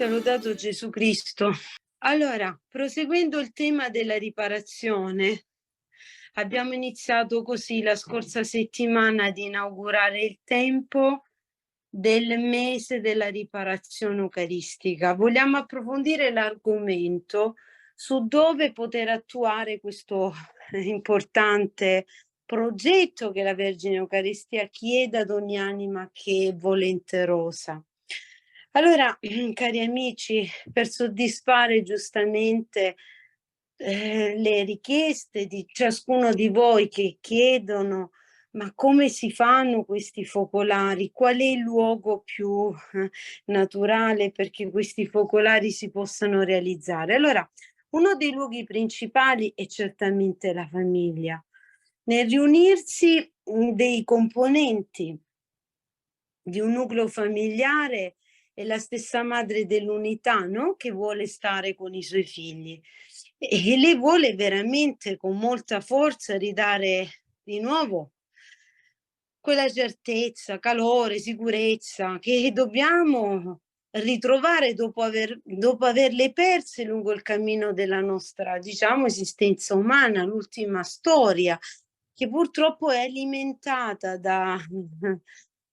Sia lodato Gesù Cristo. Allora, proseguendo il tema della riparazione, abbiamo iniziato così la scorsa settimana ad inaugurare il tempo del mese della riparazione eucaristica. Vogliamo approfondire l'argomento su dove poter attuare questo importante progetto che la Vergine Eucaristia chiede ad ogni anima che è volenterosa. Allora, cari amici, per soddisfare giustamente le richieste di ciascuno di voi che chiedono ma come si fanno questi focolari? Qual è il luogo più naturale perché questi focolari si possano realizzare? Allora, uno dei luoghi principali è certamente la famiglia. Nel riunirsi dei componenti di un nucleo familiare è la stessa madre dell'unità, no? Che vuole stare con i suoi figli e lei vuole veramente con molta forza ridare di nuovo quella certezza, calore, sicurezza che dobbiamo ritrovare dopo averle perse lungo il cammino della nostra, diciamo, esistenza umana, l'ultima storia, che purtroppo è alimentata da,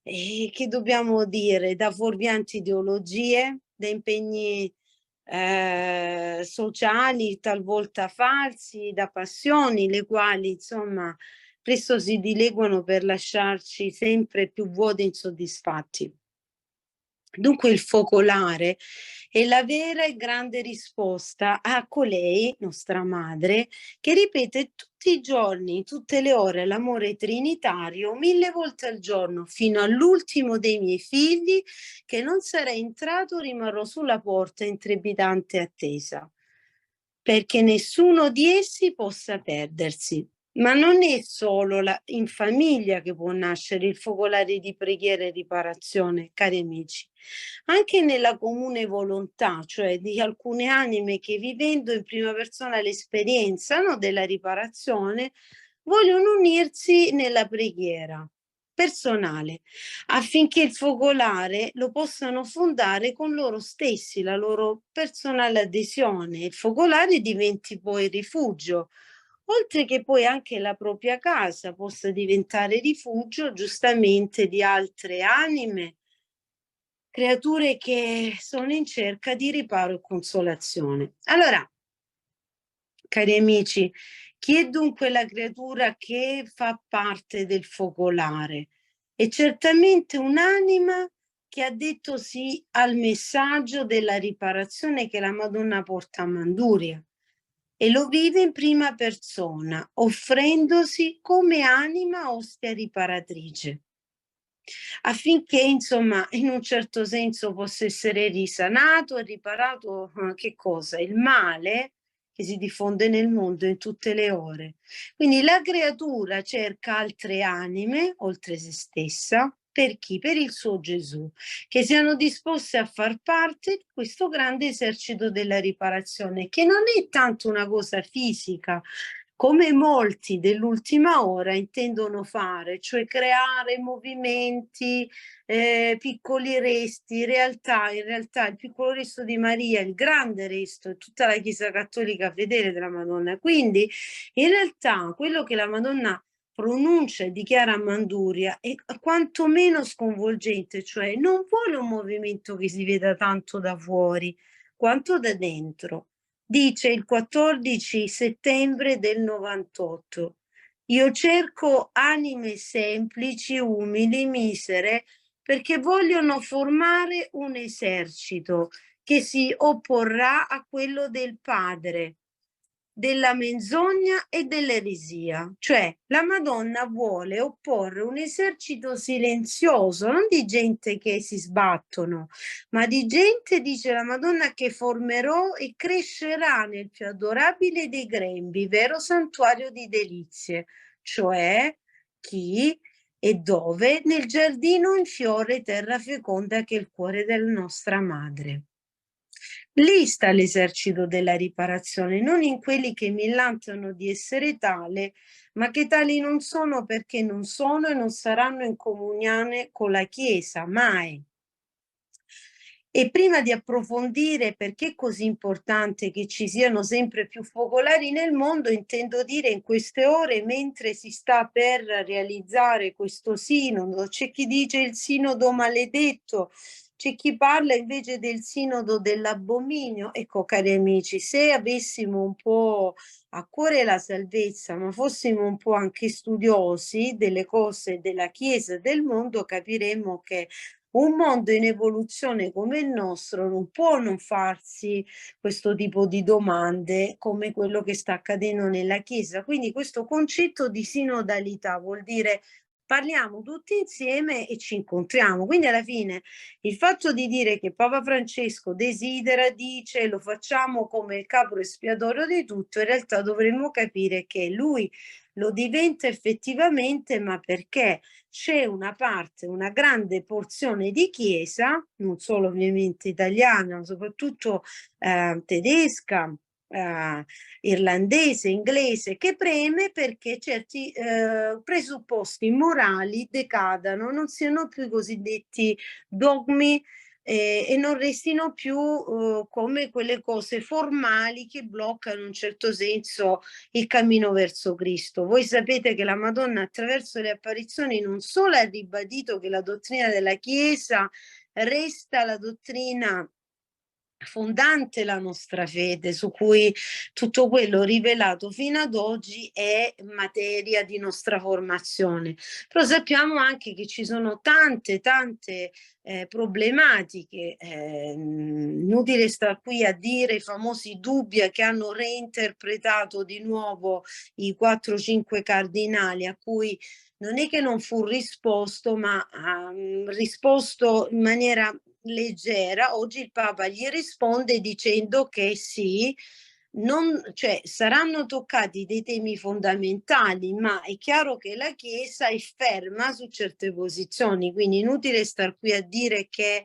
che dobbiamo dire, da fuorvianti ideologie, da impegni sociali talvolta falsi, da passioni, le quali, insomma, presto si dileguano per lasciarci sempre più vuoti e insoddisfatti. Dunque il focolare è la vera e grande risposta a colei, nostra madre, che ripete tutti i giorni, tutte le ore l'amore trinitario 1000 volte al giorno, fino all'ultimo dei miei figli, che non sarà entrato, rimarrò sulla porta in trepidante attesa, perché nessuno di essi possa perdersi. Ma non è solo in famiglia che può nascere il focolare di preghiera e riparazione, cari amici, anche nella comune volontà, cioè di alcune anime che vivendo in prima persona l'esperienza, no, della riparazione, vogliono unirsi nella preghiera personale affinché il focolare lo possano fondare con loro stessi, la loro personale adesione. Il focolare diventi poi rifugio, oltre che poi anche la propria casa possa diventare rifugio giustamente di altre anime, creature che sono in cerca di riparo e consolazione. Allora, cari amici, chi è dunque la creatura che fa parte del focolare? È certamente un'anima che ha detto sì al messaggio della riparazione che la Madonna porta a Manduria e lo vive in prima persona, offrendosi come anima ostia riparatrice, affinché, insomma, in un certo senso possa essere risanato e riparato che cosa? Il male che si diffonde nel mondo in tutte le ore. Quindi la creatura cerca altre anime, oltre se stessa, per chi? Per il suo Gesù, che siano disposte a far parte di questo grande esercito della riparazione, che non è tanto una cosa fisica, come molti dell'ultima ora intendono fare, cioè creare movimenti, piccoli resti, in realtà il piccolo resto di Maria, il grande resto, è tutta la Chiesa Cattolica fedele della Madonna. Quindi in realtà quello che la Madonna pronuncia e dichiara a Manduria è quantomeno sconvolgente, cioè non vuole un movimento che si veda tanto da fuori quanto da dentro. Dice il 14 settembre del 98: io cerco anime semplici, umili, misere, perché vogliono formare un esercito che si opporrà a quello del Padre, della menzogna e dell'eresia. Cioè la Madonna vuole opporre un esercito silenzioso, non di gente che si sbattono, ma di gente, dice la Madonna, che formerò e crescerà nel più adorabile dei grembi, vero santuario di delizie, cioè chi e dove? Nel giardino in fiore, terra feconda che è il cuore della nostra madre. Lì sta l'esercito della riparazione, non in quelli che millantano di essere tale, ma che tali non sono perché non sono e non saranno in comunione con la Chiesa, mai. E prima di approfondire perché è così importante che ci siano sempre più focolari nel mondo, intendo dire in queste ore, mentre si sta per realizzare questo sinodo, c'è chi dice il sinodo maledetto, c'è chi parla invece del sinodo dell'abominio. Ecco, cari amici, se avessimo un po' a cuore la salvezza, ma fossimo un po' anche studiosi delle cose della Chiesa e del mondo, capiremmo che un mondo in evoluzione come il nostro non può non farsi questo tipo di domande come quello che sta accadendo nella Chiesa. Quindi questo concetto di sinodalità vuol dire parliamo tutti insieme e ci incontriamo. Quindi alla fine il fatto di dire che Papa Francesco desidera, dice, lo facciamo come il capo espiatorio di tutto, in realtà dovremmo capire che lui lo diventa effettivamente, ma perché c'è una parte, una grande porzione di Chiesa, non solo ovviamente italiana, ma soprattutto tedesca, irlandese, inglese, che preme perché certi presupposti morali decadano, non siano più i cosiddetti dogmi e non restino più come quelle cose formali che bloccano in un certo senso il cammino verso Cristo. Voi sapete che la Madonna attraverso le apparizioni non solo ha ribadito che la dottrina della Chiesa resta la dottrina fondante la nostra fede, su cui tutto quello rivelato fino ad oggi è materia di nostra formazione. Però sappiamo anche che ci sono tante problematiche, inutile star qui a dire i famosi dubbi che hanno reinterpretato di nuovo i 4-5 cardinali a cui non è che non fu risposto, ma risposto in maniera leggera. Oggi il Papa gli risponde dicendo che sì, non, cioè, saranno toccati dei temi fondamentali, ma è chiaro che la Chiesa è ferma su certe posizioni, quindi inutile star qui a dire che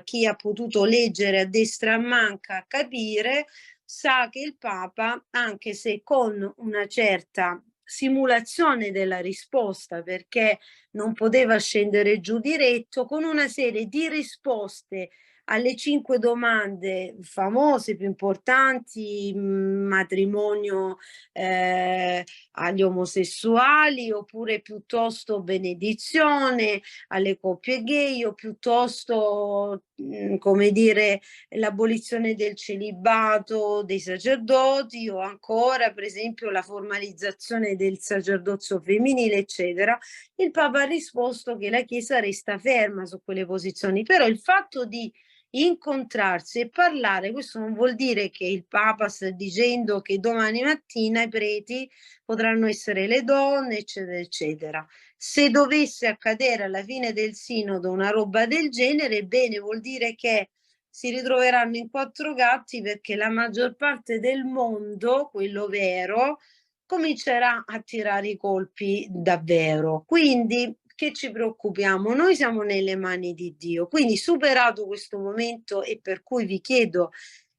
chi ha potuto leggere a destra e a manca capire, sa che il Papa, anche se con una certa simulazione della risposta, perché non poteva scendere giù diretto, con una serie di risposte alle 5 domande famose, più importanti, matrimonio agli omosessuali, oppure piuttosto benedizione alle coppie gay, o piuttosto, come dire, l'abolizione del celibato dei sacerdoti, o ancora, per esempio, la formalizzazione del sacerdozio femminile, eccetera. Il Papa ha risposto che la Chiesa resta ferma su quelle posizioni, però il fatto di incontrarsi e parlare, questo non vuol dire che il Papa sta dicendo che domani mattina i preti potranno essere le donne, eccetera, eccetera. Se dovesse accadere alla fine del sinodo una roba del genere, bene, vuol dire che si ritroveranno in quattro gatti perché la maggior parte del mondo, quello vero, comincerà a tirare i colpi davvero. Quindi che ci preoccupiamo? Noi siamo nelle mani di Dio. Quindi superato questo momento e per cui vi chiedo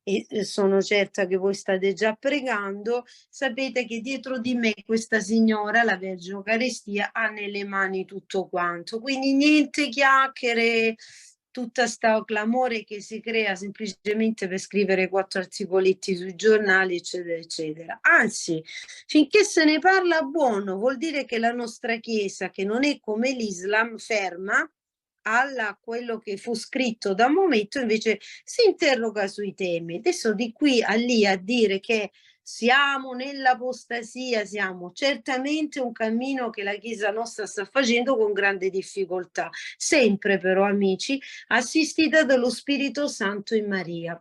e sono certa che voi state già pregando, sapete che dietro di me questa signora, la Vergine Eucaristia, ha nelle mani tutto quanto. Quindi niente chiacchiere, tutta sta clamore che si crea semplicemente per scrivere 4 articoletti sui giornali, eccetera, eccetera. Anzi, finché se ne parla buono, vuol dire che la nostra Chiesa, che non è come l'Islam, ferma alla quello che fu scritto da Maometto, invece si interroga sui temi. Adesso di qui a lì a dire che siamo nell'apostasia, siamo certamente un cammino che la Chiesa nostra sta facendo con grande difficoltà, sempre però amici, assistita dallo Spirito Santo in Maria.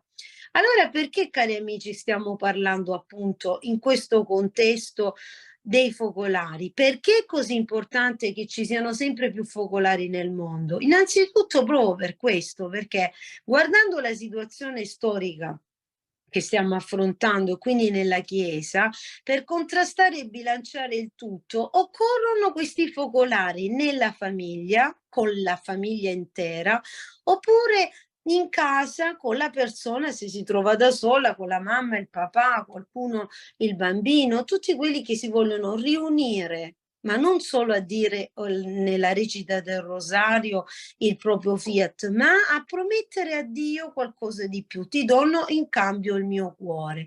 Allora perché, cari amici, stiamo parlando appunto in questo contesto dei focolari? Perché è così importante che ci siano sempre più focolari nel mondo? Innanzitutto proprio per questo, perché guardando la situazione storica che stiamo affrontando, quindi nella Chiesa, per contrastare e bilanciare il tutto, occorrono questi focolari nella famiglia, con la famiglia intera, oppure in casa con la persona se si trova da sola, con la mamma, il papà, qualcuno, il bambino, tutti quelli che si vogliono riunire ma non solo a dire nella recita del rosario il proprio fiat, ma a promettere a Dio qualcosa di più. Ti dono in cambio il mio cuore.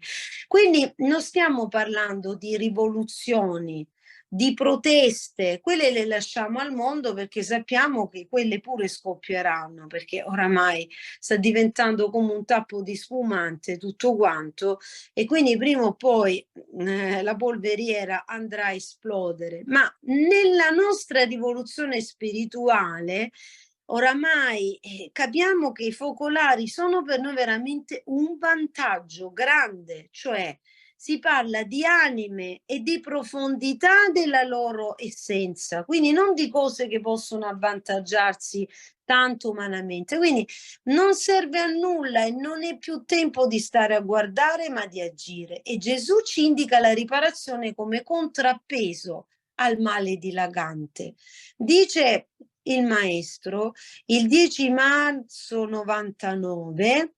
Quindi non stiamo parlando di rivoluzioni, di proteste, quelle le lasciamo al mondo perché sappiamo che quelle pure scoppieranno, perché oramai sta diventando come un tappo di spumante tutto quanto, e quindi prima o poi la polveriera andrà a esplodere. Ma nella nostra rivoluzione spirituale oramai capiamo che i focolari sono per noi veramente un vantaggio grande, cioè si parla di anime e di profondità della loro essenza, quindi non di cose che possono avvantaggiarsi tanto umanamente. Quindi non serve a nulla e non è più tempo di stare a guardare, ma di agire. E Gesù ci indica la riparazione come contrappeso al male dilagante. Dice il maestro il 10 marzo 99: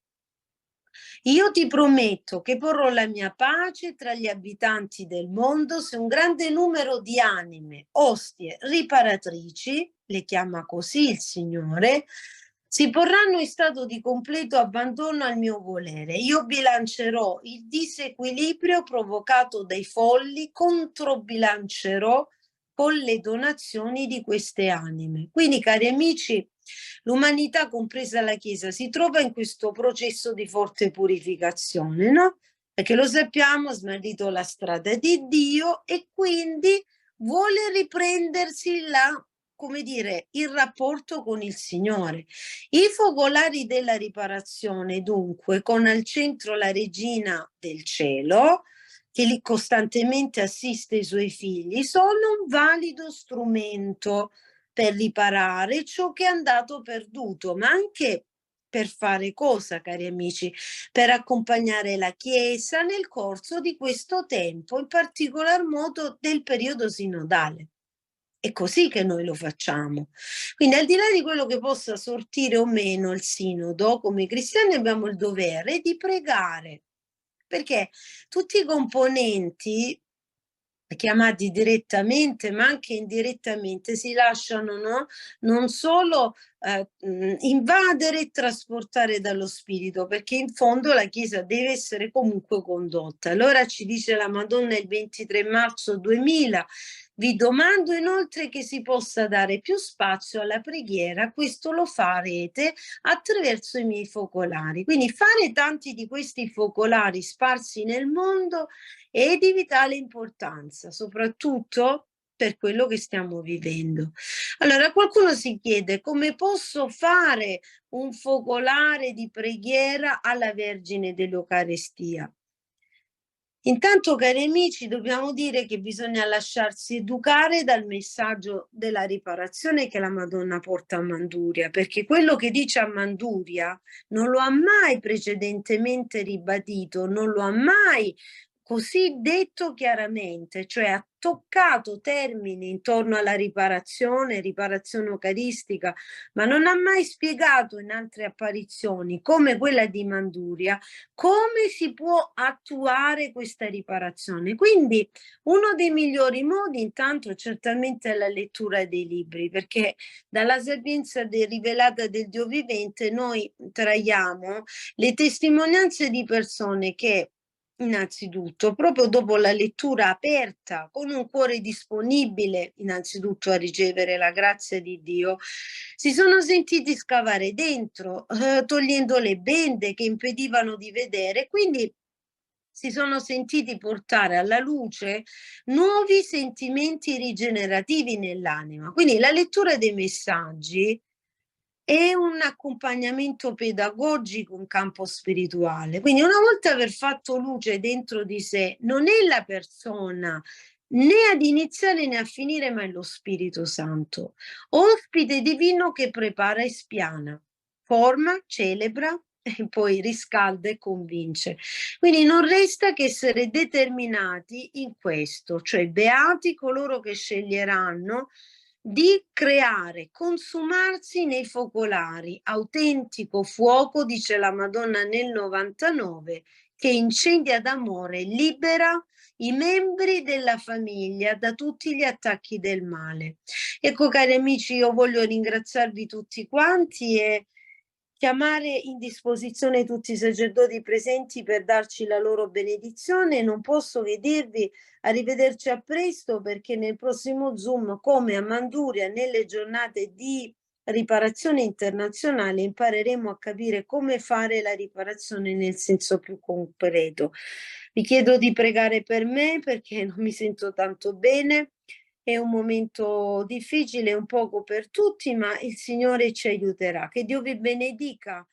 io ti prometto che porrò la mia pace tra gli abitanti del mondo se un grande numero di anime, ostie, riparatrici, le chiama così il Signore, si porranno in stato di completo abbandono al mio volere. Io bilancerò il disequilibrio provocato dai folli, controbilancerò con le donazioni di queste anime. Quindi, cari amici, l'umanità, compresa la Chiesa, si trova in questo processo di forte purificazione, no? Perché lo sappiamo, ha smarrito la strada di Dio e quindi vuole riprendersi come dire, il rapporto con il Signore. I focolari della riparazione, dunque, con al centro la regina del cielo, che lì costantemente assiste i suoi figli, sono un valido strumento per riparare ciò che è andato perduto, ma anche per fare cosa, cari amici? Per accompagnare la Chiesa nel corso di questo tempo, in particolar modo del periodo sinodale. È così che noi lo facciamo. Quindi, al di là di quello che possa sortire o meno il sinodo, come cristiani abbiamo il dovere di pregare, perché tutti i componenti chiamati direttamente ma anche indirettamente si lasciano, no, non solo invadere e trasportare dallo spirito, perché in fondo la Chiesa deve essere comunque condotta. Allora ci dice la Madonna il 23 marzo 2000: vi domando inoltre che si possa dare più spazio alla preghiera, questo lo farete attraverso i miei focolari. Quindi fare tanti di questi focolari sparsi nel mondo è di vitale importanza, soprattutto per quello che stiamo vivendo. Allora, qualcuno si chiede come posso fare un focolare di preghiera alla Vergine dell'Eucarestia. Intanto, cari amici, dobbiamo dire che bisogna lasciarsi educare dal messaggio della riparazione che la Madonna porta a Manduria, perché quello che dice a Manduria non lo ha mai precedentemente ribadito, non lo ha mai così detto chiaramente, cioè ha toccato termini intorno alla riparazione eucaristica, ma non ha mai spiegato in altre apparizioni, come quella di Manduria, come si può attuare questa riparazione. Quindi uno dei migliori modi intanto certamente è la lettura dei libri, perché dalla sapienza rivelata del Dio vivente noi traiamo le testimonianze di persone che innanzitutto, proprio dopo la lettura aperta, con un cuore disponibile innanzitutto a ricevere la grazia di Dio, si sono sentiti scavare dentro, togliendo le bende che impedivano di vedere, quindi si sono sentiti portare alla luce nuovi sentimenti rigenerativi nell'anima. Quindi la lettura dei messaggi è un accompagnamento pedagogico in campo spirituale. Quindi una volta aver fatto luce dentro di sé, non è la persona né ad iniziare né a finire, ma è lo Spirito Santo, ospite divino che prepara e spiana, forma, celebra e poi riscalda e convince. Quindi non resta che essere determinati in questo, cioè beati coloro che sceglieranno di creare, consumarsi nei focolari, autentico fuoco, dice la Madonna nel 99, che incendia d'amore, libera i membri della famiglia da tutti gli attacchi del male. Ecco, cari amici, io voglio ringraziarvi tutti quanti e chiamare in disposizione tutti i sacerdoti presenti per darci la loro benedizione. Non posso che dirvi arrivederci a presto, perché nel prossimo Zoom, come a Manduria, nelle giornate di riparazione internazionale, impareremo a capire come fare la riparazione nel senso più concreto. Vi chiedo di pregare per me perché non mi sento tanto bene. È un momento difficile un poco per tutti, ma il Signore ci aiuterà. Che Dio vi benedica